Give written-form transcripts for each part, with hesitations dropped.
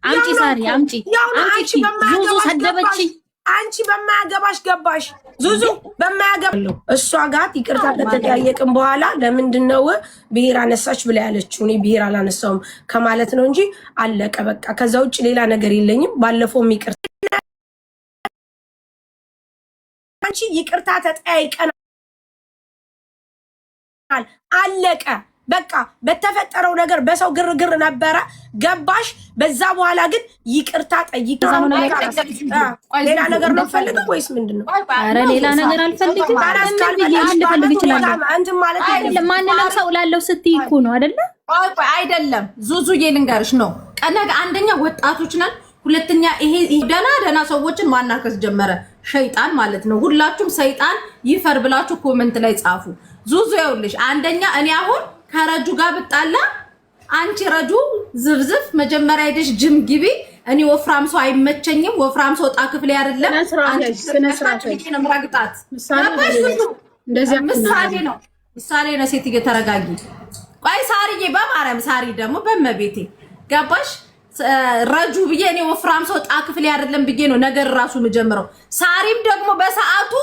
አምጪ ሳሪ አምጪ አምጪ ዙዙ ሰደበች አንቺ በማያገባሽ ገባሽ ዙዙ በማያገባው እሷ ጋር ይቅርታ ከተጠያየቅን በኋላ ለምንድነው ብሄር አነሳች ብላ ያለችው እኔ ብሄር አላነሳውም ከማለት ነው እንጂ አለቀ በቃ ከዛ ውጭ ሌላ ነገር የለኝም ባለፈው ይቅርታ አንቺ ይቅርታ ተጠያይቀናል አለቀ በቃ በተፈጠረው ነገር በሰው ግርግር ነበረ ገባሽ በዛ በኋላ ግን ይቅርታ ጠይቀናል ሌላ ነገር ነው ፈልገው ወይስ ምንድነው አረ ሌላ ነገር አልፈልግም ፈልግ ይችላል አንተ ማለት አይደለም ማንንም ሰው ላለው ስትይ እኮ ነው አይደለ አይደለም ዙዙዬ ልንገርሽ ነው ቀነገ አንደኛ ወጣቶች ነን ሁለተኛ ይሄ ደና ሰዎችን ማናከስ ጀመረ ሸይጣን ማለት ነው ሁላችሁም ሰይጣን ይፈር ብላችሁ ኮሜንት ላይ ጻፉ ዙዙ ይኸውልሽ አንደኛ እኔ አሁን ከረጁ ጋር ብጣላ አንቺ ረጁ ዝብዝፍ መጀመሪያ ሄደሽ ጅም ግቢ እኔ ወፍራም ሰው አይመቸኝም ወፍራም ሰው ጣ ክፍል አይደለም አንቺ ስነስርዓት ነው ማግጣት እንደዚህ ምሳሌ ነው ሴት እየተረጋጊ ቆይ ሳሪዬ በማርያም ሳሪ ደግሞ በመቤቴ ገባሽ ረጁ ብዬ እኔ ወፍራም ሰው ጣ ክፍል አይደለም ብዬ ነው ነገር ራሱ መጀመረው ሳሪም ደግሞ በሰዓቱ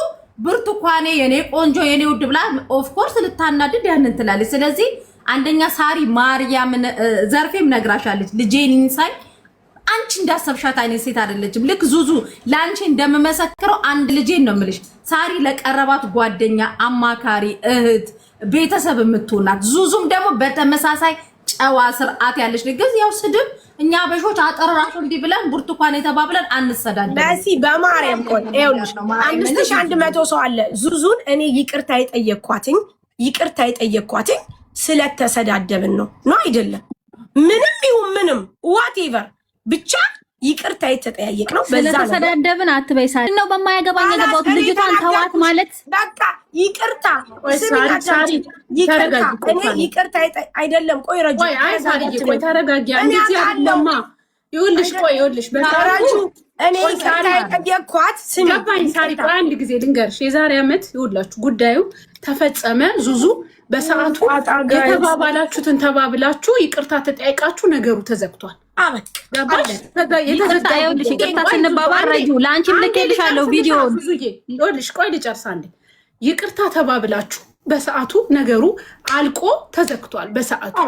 ብርቱካኔ የኔ ቆንጆ የኔ ውድ ብላ ኦፍ ኮርስ ልታናድድ ያንን ትላለች ስለዚህ አንደኛ ሳሪ ማርያም ዘርፌም ነግራሻለች ልጄን ኢንሳይ አንቺ እንዳሰብሻት አይነት ሴት አይደለችም ልክ ዙዙ ላንቺ እንደምመሰክረው አንድ ልጄን ነው የምልሽ ሳሪ ለቀረባት ጓደኛ አማካሪ እህት ቤተሰብ የምትሆናት ዙዙም ደግሞ በተመሳሳይ ጨዋ ስርዓት ያለሽ ልጅ ያው ስድብ እኛ በሾች አጠራራሱ እንዲ ብለን ብርቱካን የተባብለን አንሰዳደም በሲ በማርያም ቆይ ይኸውልሽ 5100 ሰው አለ ዙዙን እኔ ይቅርታ የጠየቅኳትኝ ስለተሰዳደብን ነው አይደለም ምንም ይሁን ምንም ዋትኤቨር ብቻ ይቅርታ የተጠያየቅ ነው በዛ ነው ስለተሰዳደብን አትበይሳል ነው በማያገባኝ የገባው ልጅቷን ተዋት ማለት በቃ ይቅርታ ይቅርታ አይደለም ቆይ ረጁ ቆይ ተረጋጊ አንዴ ያለማ ይኸውልሽ በታራጁ እኔ ይቅርታ የጠየቅኳት ስሚኝ ሳሪ ቆይ አንድ ጊዜ ልንገርሽ የዛሬ አመት ይኸውላችሁ ጉዳዩ ተፈጸመ ዙዙ በሰዓቱ የተባባላችሁትን ተባብላችሁ ይቅርታ ተጠያይቃችሁ ነገሩ ተዘግቷል አበቅ ይቅርታ ስንባባል ረጁ ለአንቺም ልኬልሻለሁ ቪዲዮውን ይኸውልሽ ቆይ ልጨርስ አንዴ ይቅርታ ተባብላችሁ በሰዓቱ ነገሩ አልቆ ተዘግቷል በሰዓቱ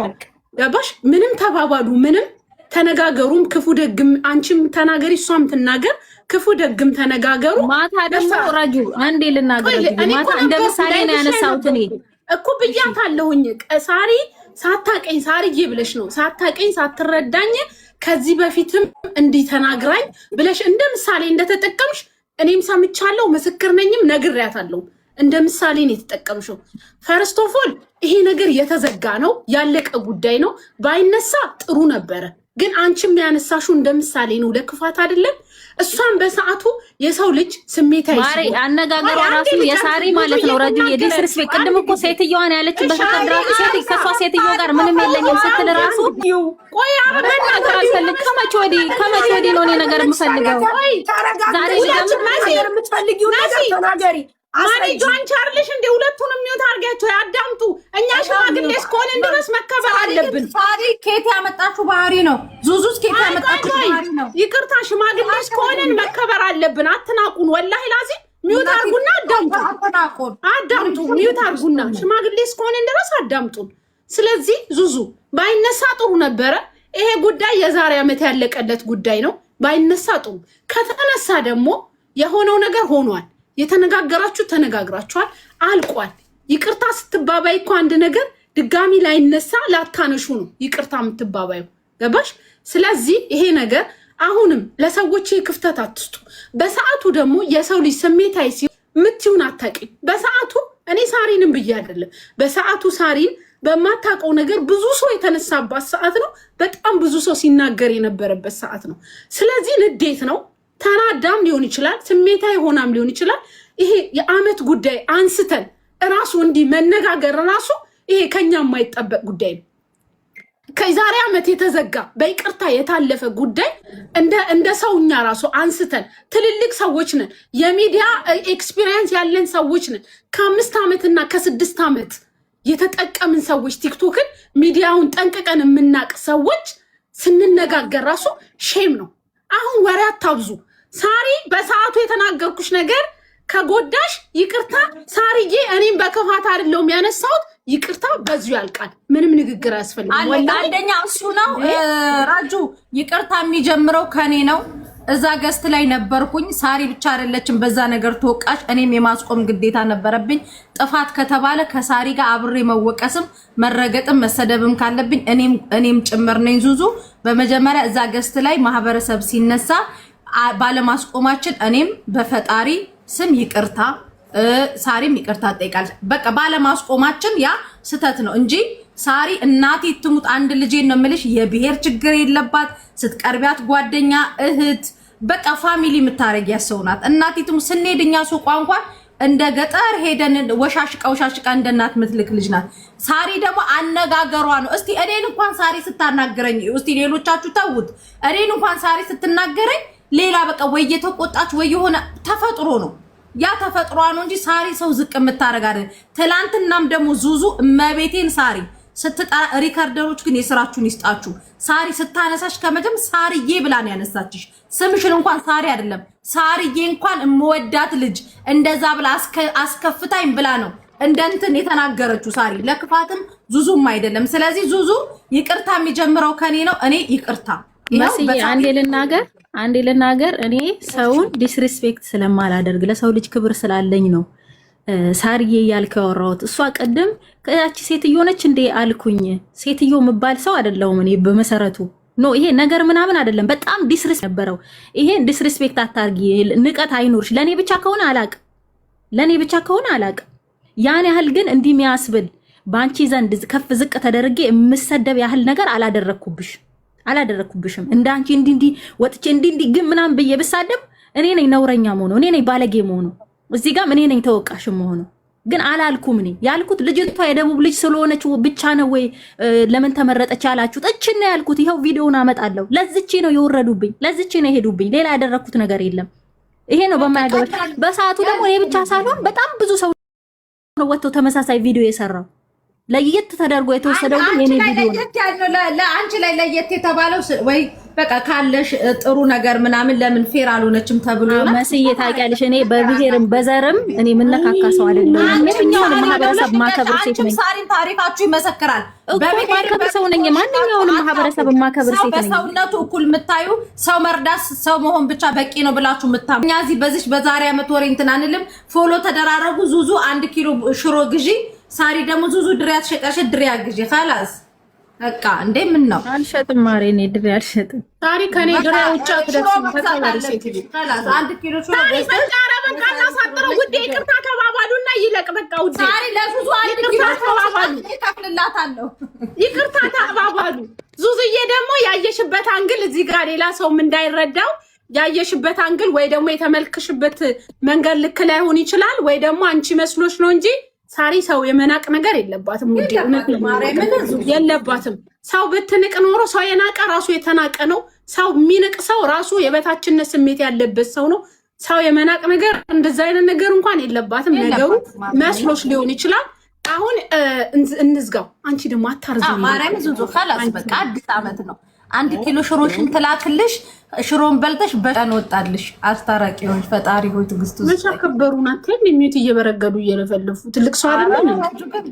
ገባሽ ምንም ተባባሉ ምንም ተነጋገሩም ክፉ ደግም አንቺም ተናገሪ እሷም ትናገር ክፉ ደግም ተነጋገሩ ማታ ደግሞ ረጁ አንዴ ልናገር ማታ እንደ ምሳሌ ነው ያነሳሁት እኔ እኮ ብያታለሁኝ ሳሪ ሳታቀኝ ሳሪዬ ብለሽ ነው ሳታቀኝ ሳትረዳኝ ከዚህ በፊትም እንዲህ ተናግራኝ ብለሽ እንደ ምሳሌ እንደተጠቀምሽ እኔም ሰምቻለሁ ምስክር ነኝም ነግሬያታለሁ እንደ ምሳሌ ነው የተጠቀምሽው ፈርስት ኦፍ ኦል ይሄ ነገር የተዘጋ ነው ያለቀ ጉዳይ ነው ባይነሳ ጥሩ ነበረ ግን አንቺም ያነሳሽው እንደ ምሳሌ ነው ለክፋት አይደለም እሷን በሰዓቱ የሰው ልጅ ስሜታዊ ማሪ አነጋገሯ ራሱ የሳሪ ማለት ነው ረጁ የዲስሪስፔክት ቅድም እኮ ሴትዮዋን ያለችበት ተደራሱ ከሷ ሴትዮ ጋር ምንም የለኝም ስትል ራሱ ቆይ መናገር አልፈልግ ከመቼ ወዲህ ነው እኔ ነገር የምፈልገው ዛሬ ነገር የምትፈልጊው ነገር ተናገሪ ማሪ ጆን ቻርልሽ እንደ ሁለቱንም ሚውት አርጋቸው ያዳምጡ እኛ ሽማግሌ እስከሆነ ድረስ መከበር አለብን ሳሪ ኬት ያመጣችሁ ባህሪ ነው ዙዙስ ኬት ያመጣችሁ ባህሪ ነው ይቅርታ ሽማግሌ እስከሆነ መከበር አለብን አትናቁን ወላሂ ላዚ ሚውት አርጉና አዳምጡ ሚውት አርጉና ሽማግሌ እስከሆነ ድረስ አዳምጡን ስለዚህ ዙዙ ባይነሳ ጥሩ ነበረ ይሄ ጉዳይ የዛሬ አመት ያለቀለት ጉዳይ ነው ባይነሳ ጥሩ ከተነሳ ደግሞ የሆነው ነገር ሆኗል የተነጋገራችሁ ተነጋግራችኋል አልቋል ይቅርታ ስትባባይ እኮ አንድ ነገር ድጋሚ ላይነሳ ላታነሹ ነው ይቅርታ የምትባባዩ ገባሽ ስለዚህ ይሄ ነገር አሁንም ለሰዎች ክፍተት አትስጡ በሰዓቱ ደግሞ የሰው ልጅ ስሜታዊ ምትዩን አታውቂም በሰዓቱ እኔ ሳሪንም ብዬ አይደለም በሰዓቱ ሳሪን በማታውቀው ነገር ብዙ ሰው የተነሳባት ሰዓት ነው በጣም ብዙ ሰው ሲናገር የነበረበት ሰዓት ነው ስለዚህ ንዴት ነው ተናዳም ሊሆን ይችላል ስሜታዊ ሆናም ሊሆን ይችላል ይሄ የአመት ጉዳይ አንስተን ራሱ እንዲህ መነጋገር ራሱ ይሄ ከኛ የማይጠበቅ ጉዳይ ነው ከዛሬ አመት የተዘጋ በይቅርታ የታለፈ ጉዳይ እንደ ሰውኛ ራሱ አንስተን ትልልቅ ሰዎች ነን የሚዲያ ኤክስፒሪየንስ ያለን ሰዎች ነን ከ5 አመትና ከ6 አመት የተጠቀምን ሰዎች ቲክቶክን ሚዲያውን ጠንቅቀን የምናቅ ሰዎች ስንነጋገር ራሱ ሼም ነው። አሁን ወሬ አታብዙ። ሳሪ በሰዓቱ የተናገርኩሽ ነገር ከጎዳሽ ይቅርታ ሳሪዬ፣ እኔም በክፋት አይደለም ያነሳሁት፣ ይቅርታ በዚሁ ያልቃል። ምንም ንግግር አያስፈልግም። አንደኛ እሱ ነው ራጁ፣ ይቅርታ የሚጀምረው ከኔ ነው። እዛ ገስት ላይ ነበርኩኝ። ሳሪ ብቻ አይደለችም በዛ ነገር ተወቃሽ፣ እኔም የማስቆም ግዴታ ነበረብኝ። ጥፋት ከተባለ ከሳሪ ጋር አብሬ መወቀስም መረገጥም መሰደብም ካለብኝ እኔም ጭምር ነኝ። ዙዙ በመጀመሪያ እዛ ገስት ላይ ማህበረሰብ ሲነሳ ባለማስቆማችን እኔም በፈጣሪ ስም ይቅርታ፣ ሳሪም ይቅርታ ጠይቃለች። በቃ ባለማስቆማችን ያ ስተት ነው እንጂ ሳሪ እናቴ ትሙት አንድ ልጄ ነው የምልሽ፣ የብሔር ችግር የለባት። ስትቀርቢያት ጓደኛ፣ እህት፣ በቃ ፋሚሊ የምታረጊያት ሰው ናት። እናቴ ትሙት ስንሄድ እኛ ሱቋ እንኳን እንደ ገጠር ሄደን ወሻሽቃ እንደ እናት ምትልክ ልጅ ናት። ሳሪ ደግሞ አነጋገሯ ነው። እስቲ እኔን እንኳን ሳሪ ስታናገረኝ፣ እስቲ ሌሎቻችሁ ተውት፣ እኔን እንኳን ሳሪ ስትናገረኝ ሌላ በቃ ወይ የተቆጣች ወይ የሆነ ተፈጥሮ ነው፣ ያ ተፈጥሯ ነው እንጂ ሳሪ ሰው ዝቅ የምታረግ አይደል። ትላንትናም ደግሞ ዙዙ እመቤቴን ሳሪ ስትጠራ፣ ሪከርደሮች ግን የስራችሁን ይስጣችሁ። ሳሪ ስታነሳሽ ከመጀመር ሳሪዬ ብላ ነው ያነሳችሽ። ስምሽን እንኳን ሳሪ አይደለም ሳሪዬ እንኳን እምወዳት ልጅ እንደዛ ብላ አስከፍታኝ ብላ ነው እንደንትን የተናገረችው ሳሪ። ለክፋትም ዙዙም አይደለም። ስለዚህ ዙዙ ይቅርታ የሚጀምረው ከኔ ነው። እኔ ይቅርታ መስዬ አንዴ ልናገር። እኔ ሰውን ዲስሪስፔክት ስለማላደርግ ለሰው ልጅ ክብር ስላለኝ ነው ሳርዬ እያልከው ያወራሁት። እሷ ቀደም ከያቺ ሴትዮ ነች እንዴ አልኩኝ። ሴትዮ የምባል ሰው አይደለሁም እኔ በመሰረቱ ኖ፣ ይሄ ነገር ምናምን አይደለም። በጣም ዲስሪስፔክት ነበረው። ይሄን ዲስሪስፔክት አታርጊ፣ ንቀት አይኖርሽ። ለኔ ብቻ ከሆነ አላቅ ያን ያህል ግን እንዲህ የሚያስብል ባንቺ ዘንድ ከፍ ዝቅ ተደርጌ የምሰደብ ያህል ነገር አላደረኩብሽም። እንዳንቺ እንዲ ወጥቼ እንዲ ግን ምናምን ብዬ ብሳደብ እኔ ነኝ ነውረኛ መሆኑ፣ እኔ ነኝ ባለጌ መሆኑ፣ እዚህ ጋር እኔ ነኝ ተወቃሽ መሆኑ። ግን አላልኩም። እኔ ያልኩት ልጅቷ የደቡብ ልጅ ስለሆነች ብቻ ነው ወይ ለምን ተመረጠች ያላችሁት? እቺ ነው ያልኩት። ይሄው ቪዲዮውን አመጣለሁ። ለዚቺ ነው የወረዱብኝ፣ ለዚቺ ነው የሄዱብኝ። ሌላ ያደረኩት ነገር የለም። ይሄ ነው በማያገባኝ። በሰዓቱ ደግሞ እኔ ብቻ ሳልሆን በጣም ብዙ ሰው ነው ወጥቶ ተመሳሳይ ቪዲዮ የሰራው። ለየት ተደርጎ የተወሰደው ግን የኔ ቪዲዮ ነው። ለአንቺ ላይ ለየት የተባለው ወይ በቃ ካለሽ ጥሩ ነገር ምናምን ለምን ፌር አልሆነችም ተብሎ ነው። መስዬ ታውቂያለሽ፣ እኔ በብሔርም በዘርም እኔ ምንነካካ ሰው አይደለም። የትኛውንም ማህበረሰብ ማከብር ሴት ነኝ። ሳሪን ታሪካችሁ ይመሰክራል። በማከብር ሰው ነኝ። ማንኛውንም ማህበረሰብ ማከብር ሴት ነኝ። በሰውነቱ እኩል የምታዩ ሰው መርዳት ሰው መሆን ብቻ በቂ ነው ብላችሁ የምታምኑ እኛ እዚህ በዚህ በዛሬ ዓመት ወሬ እንትን አንልም። ፎሎ ተደራረጉ። ዙዙ 1 ኪሎ ሽሮ ግዢ፣ ሳሪ ደግሞ ዙዙ ድሪያት ሸቀሽ ድሪያ ግዢ። خلاص በቃ እንዴ ምን ነው አልሸጥም። ማሬ እኔ ድሬ አልሸጥም። ሳሪ ከኔ ድሬ ውጭ አትደርስም። ተሰማሪ ሴት ልጅ خلاص 1 ኪሎ ሽሮ ሳሪ በቃ በቃና ሳጥረው ውዴ ይቅርታ ተባባሉና ይለቅ በቃ ውዴ። ሳሪ ለዙዙ 1 ኪሎ ተባባሉ፣ ይከፍልላታለሁ። ይቅርታ ተባባሉ። ዙዙዬ ደግሞ ያየሽበት አንግል እዚህ ጋር ሌላ ሰውም እንዳይረዳው ያየሽበት አንግል ወይ ደግሞ የተመልክሽበት መንገድ ልክ ላይሆን ይችላል፣ ወይ ደግሞ አንቺ መስሎሽ ነው እንጂ ሳሪ ሰው የመናቅ ነገር የለባትም። ውዴ የለባትም። ሰው ብትንቅ ኖሮ ሰው የናቀ ራሱ የተናቀ ነው። ሰው የሚንቅ ሰው ራሱ የበታችነት ስሜት ያለበት ሰው ነው። ሰው የመናቅ ነገር እንደዛ አይነት ነገር እንኳን የለባትም። ነገሩ መስሎሽ ሊሆን ይችላል። አሁን እንዝጋው። አንቺ ደግሞ አታርዙ። ማርያም ዙዙ خلاص በቃ አዲስ ዓመት ነው። 1 ኪሎ ሽሮሽን ትላክልሽ። ሽሮን በልተሽ በቀን ወጣልሽ። አስታራቂ ሆይ ፈጣሪ ሆይ ትግስቱ መቻከበሩና ተን ሚዩት እየበረገዱ እየለፈለፉ ትልቅ ሰው አይደለም።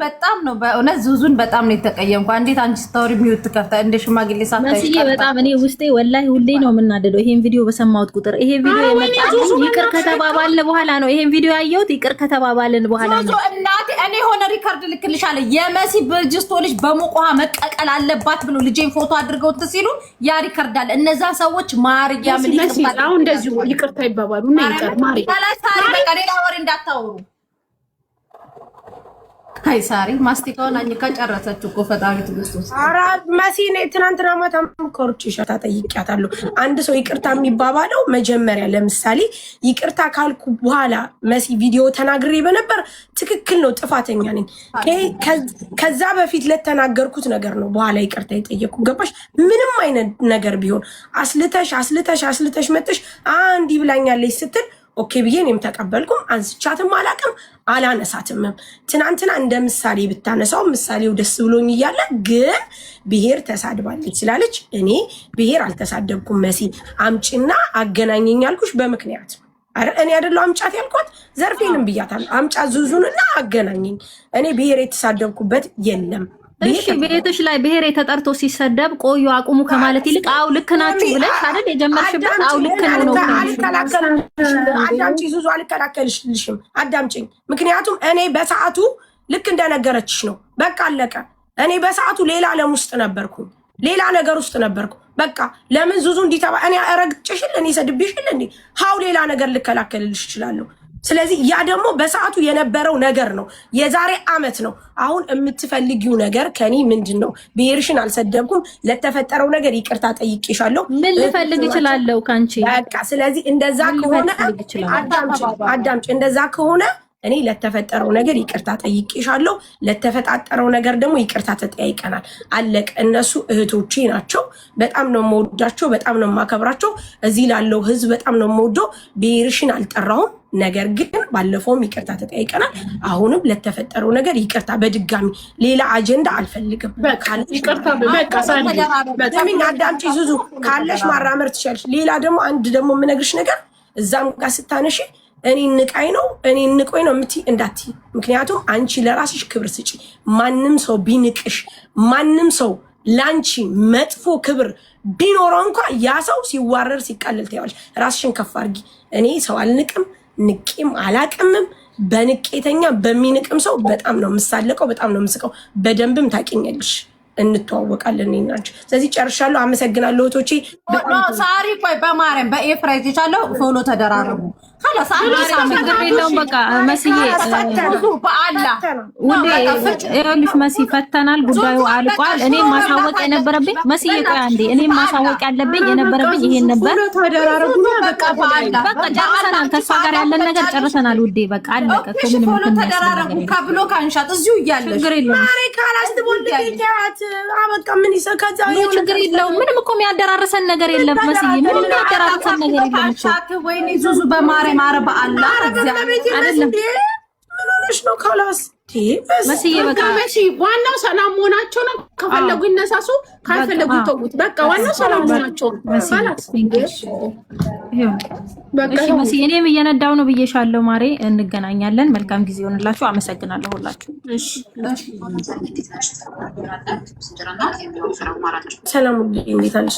በጣም ነው በእውነት ዙዙን በጣም ነው የተቀየምኩ። እንዴት አንቺ ስታወሪ ሚዩት ትከፍታ እንደ ሽማግሌ ሳታይ መስዬ በጣም እኔ ውስጤ ወላሂ ሁሌ ነው የምናደደው። ይሄን ቪዲዮ በሰማሁት ቁጥር ይሄ ቪዲዮ የመጣው ይቅር ከተባባልን በኋላ ነው። ይሄን ቪዲዮ ያየሁት ይቅር ከተባባልን በኋላ ነው። እናቴ እኔ ሆነ ሪከርድ ልክልሻለሁ። የመሲ በጅስቶ ልጅ በሙቋ መቀቀል አለባት ብሎ ልጄን ፎቶ አድርገው ሲሉ ያ ሪከርድ አለ። እነዛ ሰዎች ማርያ ምን ይቀርባል? አሁን እንደዚህ ይቅርታ ይባባሉ እና ይቀር ማሪ ሳሪ በቃ ሌላ ወሬ እንዳታወሩ። አይ ሳሪ ማስቲካውን አኝካ ጨረሰች እኮ ፈጣሪ ትግስቱስ። ኧረ መሲ ነኝ። ትናንትና ማታ ኮርጭ ሻታ ጠይቂያታለሁ። አንድ ሰው ይቅርታ የሚባባለው መጀመሪያ ለምሳሌ ይቅርታ ካልኩ በኋላ መሲ ቪዲዮ ተናግሬ በነበር ትክክል ነው፣ ጥፋተኛ ነኝ። ከዛ በፊት ለተናገርኩት ነገር ነው በኋላ ይቅርታ የጠየኩ። ገባሽ? ምንም አይነት ነገር ቢሆን አስልተሽ መጥተሽ አንድ ይብላኛለች ስትል ኦኬ ብዬ እኔም ተቀበልኩም። አንስቻትም አላቅም አላነሳትም። ትናንትና እንደ ምሳሌ ብታነሳው ምሳሌው ደስ ብሎኝ እያለ ግን ብሔር ተሳድባለች ስላለች እኔ ብሔር አልተሳደብኩም። መሲ አምጪና አገናኘኝ ያልኩሽ በምክንያት እኔ አይደለሁ አምጫት ያልኳት ዘርፌንም ብያታለሁ። አምጫት ዙዙንና አገናኘኝ። እኔ ብሔር የተሳደብኩበት የለም። እሺ ቤትሽ ላይ ብሔር የተጠርቶ ሲሰደብ ቆዩ አቁሙ ከማለት ይልቅ አው ልክ ናችሁ ብለሽ አይደል የጀመርሽበት? አው ልክ ነው። አዳምጪ ዙዙ፣ አልከላከልሽልሽም። አዳምጪኝ። ምክንያቱም እኔ በሰዓቱ ልክ እንደነገረችሽ ነው። በቃ አለቀ። እኔ በሰዓቱ ሌላ ዓለም ውስጥ ነበርኩ፣ ሌላ ነገር ውስጥ ነበርኩ። በቃ ለምን ዙዙ እንዲተባ እኔ ረግጭሽል እኔ ሰድብሽል እንዴ ሀው ሌላ ነገር ልከላከልልሽ እችላለሁ። ስለዚህ ያ ደግሞ በሰዓቱ የነበረው ነገር ነው። የዛሬ አመት ነው። አሁን የምትፈልጊው ነገር ከኔ ምንድን ነው? ብሔርሽን አልሰደብኩም። ለተፈጠረው ነገር ይቅርታ ጠይቄሻለሁ። ምን ልፈልግ እችላለሁ ካንቺ? በቃ ስለዚህ እንደዛ ከሆነ አዳምጪ። እንደዛ ከሆነ እኔ ለተፈጠረው ነገር ይቅርታ ጠይቄሻለሁ። ለተፈጣጠረው ነገር ደግሞ ይቅርታ ተጠያይቀናል። አለቀ። እነሱ እህቶቼ ናቸው። በጣም ነው የምወዳቸው፣ በጣም ነው የማከብራቸው። እዚህ ላለው ህዝብ በጣም ነው የምወደው። ብሔርሽን አልጠራውም። ነገር ግን ባለፈውም ይቅርታ ተጠያይቀናል። አሁንም ለተፈጠረው ነገር ይቅርታ። በድጋሚ ሌላ አጀንዳ አልፈልግም። አዳምጪ ዙዙ፣ ካለሽ ማራመር ትችያለሽ። ሌላ ደግሞ አንድ ደግሞ የምነግርሽ ነገር እዛም ጋር ስታነሺ እኔ ንቃይ ነው እኔ ንቆይ ነው የምትይ እንዳትይ። ምክንያቱም አንቺ ለራስሽ ክብር ስጪ። ማንም ሰው ቢንቅሽ፣ ማንም ሰው ላንቺ መጥፎ ክብር ቢኖረው እንኳ ያ ሰው ሲዋረር ሲቃለል ታያለሽ። ራስሽን ከፍ አድርጊ። እኔ ሰው አልንቅም፣ ንቄም አላቅምም። በንቄተኛ በሚንቅም ሰው በጣም ነው የምሳለቀው፣ በጣም ነው የምስቀው። በደንብም ታውቂኛለሽ፣ እንተዋወቃለን እኔ እና አንቺ። ስለዚህ ጨርሻለሁ። አመሰግናለሁ እህቶቼ። ሳሪ ቆይ በማርያም በኤፍራይት ይቻለው ፎሎ ተደራረጉ። خلاص ችግር የለውም። በቃ መስዬ ይኸውልሽ መሲ ፈተናል፣ ጉዳዩ አልቋል። እኔም ማሳወቅ የነበረብኝ መስዬ ቆይ አንዴ፣ እኔም ማሳወቅ ያለብኝ የነበረብኝ ይሄን ነበር። በቃ ጨርሰናል። ከእሷ ጋር ያለን ነገር ጨርሰናል ውዴ። በቃ አለቀ። ፎሎ ተደራረጉ ከብሎ ካንሻት እዚሁ እያለሽ ችግር የለውም። ችግር የለውም። ምንም እኮ የሚያደራርሰን ነገር የለም መስዬ፣ ምንም የሚያደራርሰን ነገር የለም እኮ። ወይኔ ዙዙ በማርያም ማረባ አላ አይደለም ነው ካላስ መስዬ በቃ መሲ ዋናው ሰላም መሆናቸው ነው። ከፈለጉ ይነሳሱ፣ ካልፈለጉ ይተውት። በቃ ዋናው ሰላም መሆናቸው ነው። ማለት እሺ መስዬ፣ እኔም እየነዳው ነው ብዬሻለሁ ማሬ። እንገናኛለን። መልካም ጊዜ ይሆንላችሁ። አመሰግናለሁ ሁላችሁ። እሺ ሰላም እንዴት አለሽ?